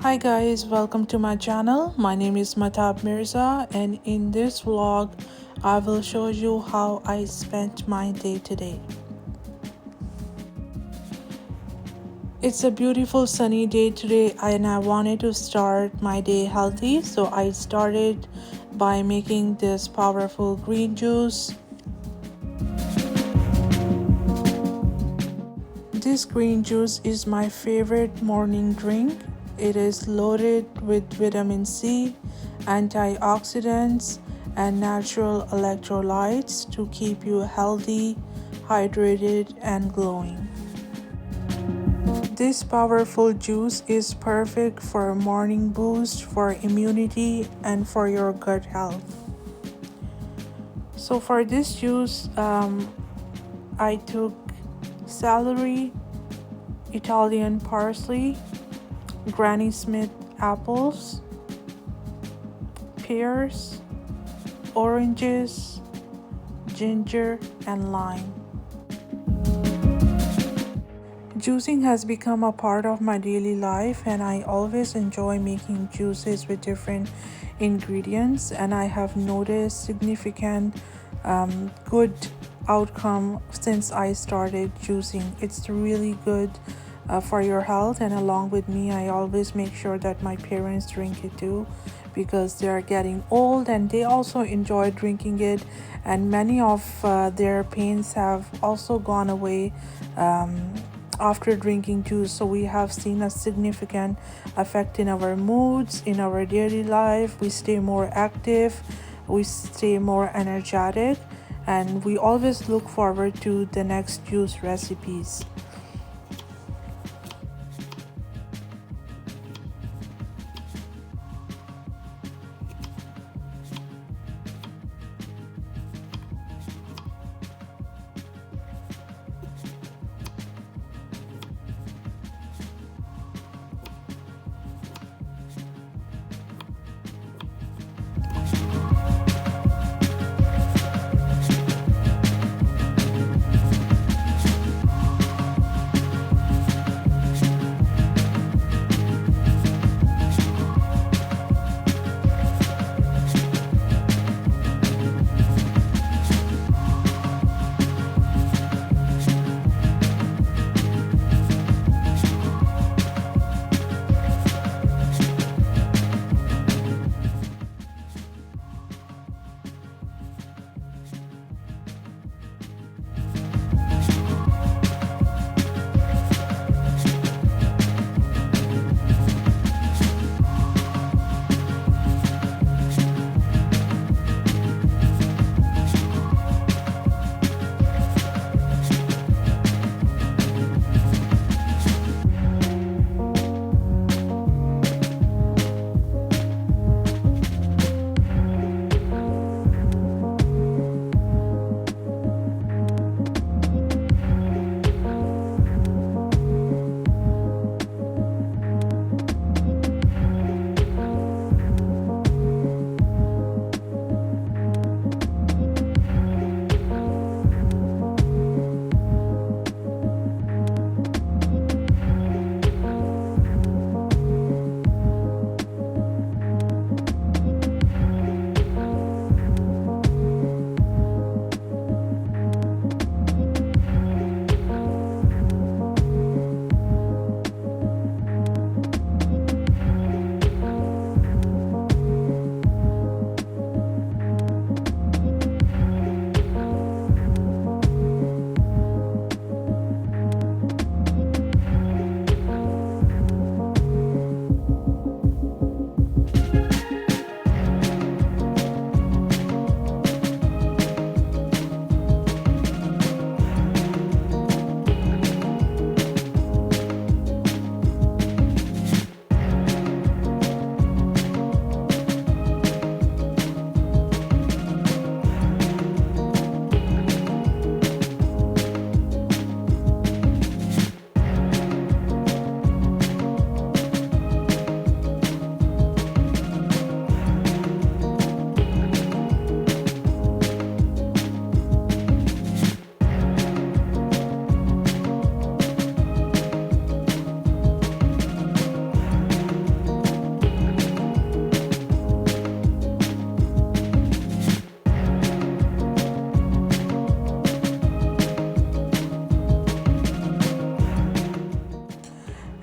Hi guys, welcome to my channel. My name is Matab Mirza, and in this vlog I will show you how I spent my day today. It's a beautiful sunny day today and I wanted to start my day healthy, so I started by making this powerful green juice. This green juice is my favorite morning drink. It is loaded with vitamin C, antioxidants, and natural electrolytes to keep you healthy, hydrated, and glowing. This powerful juice is perfect for a morning boost, for immunity, and for your gut health. So for this juice, I took celery, Italian parsley, Granny Smith apples, pears, oranges, ginger, and lime. Juicing has become a part of my daily life and I always enjoy making juices with different ingredients, and I have noticed significant good outcome since I started juicing. It's really good for your health, and along with me I always make sure that my parents drink it too, because they are getting old and they also enjoy drinking it, and many of their pains have also gone away after drinking juice. So we have seen a significant effect in our moods, in our daily life. We stay more active, we stay more energetic, and we always look forward to the next juice recipes.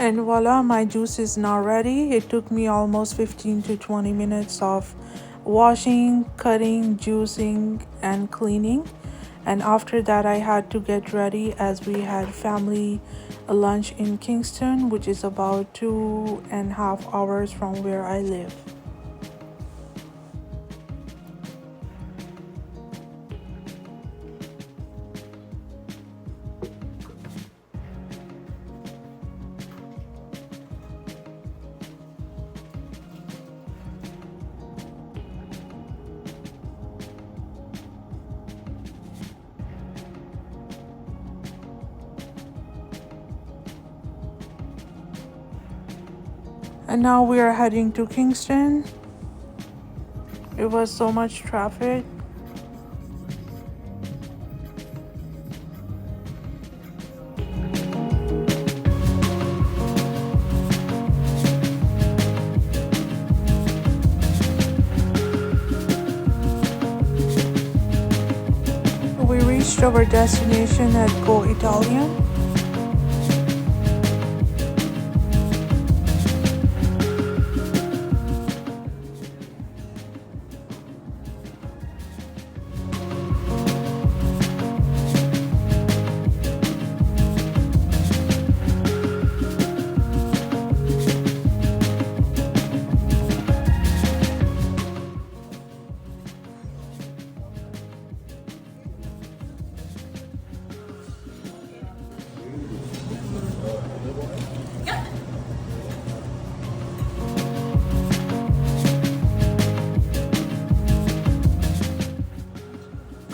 And voila, my juice is now ready. It took me almost 15 to 20 minutes of washing, cutting, juicing, and cleaning. And after that, I had to get ready as we had family lunch in Kingston, which is about 2.5 hours from where I live. And now we are heading to Kingston. It was so much traffic. We reached our destination at Go Italian.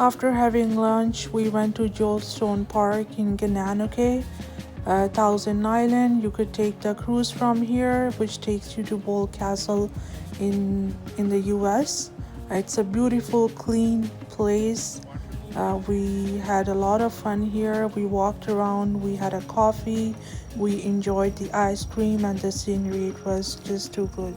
After having lunch, we went to Joelstone Park in Gananoque, Thousand Island. You could take the cruise from here, which takes you to Bull Castle in the US. It's a beautiful, clean place. We had a lot of fun here. We walked around, we had a coffee, we enjoyed the ice cream and the scenery. It was just too good.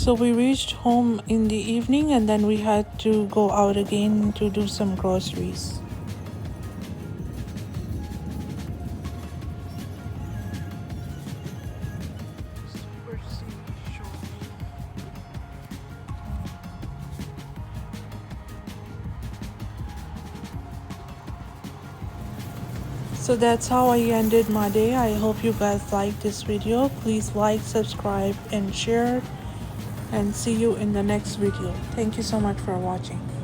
So we reached home in the evening and then we had to go out again to do some groceries. So that's how I ended my day. I hope you guys liked this video. Please like, subscribe, and share. and see you in the next video. Thank you so much for watching.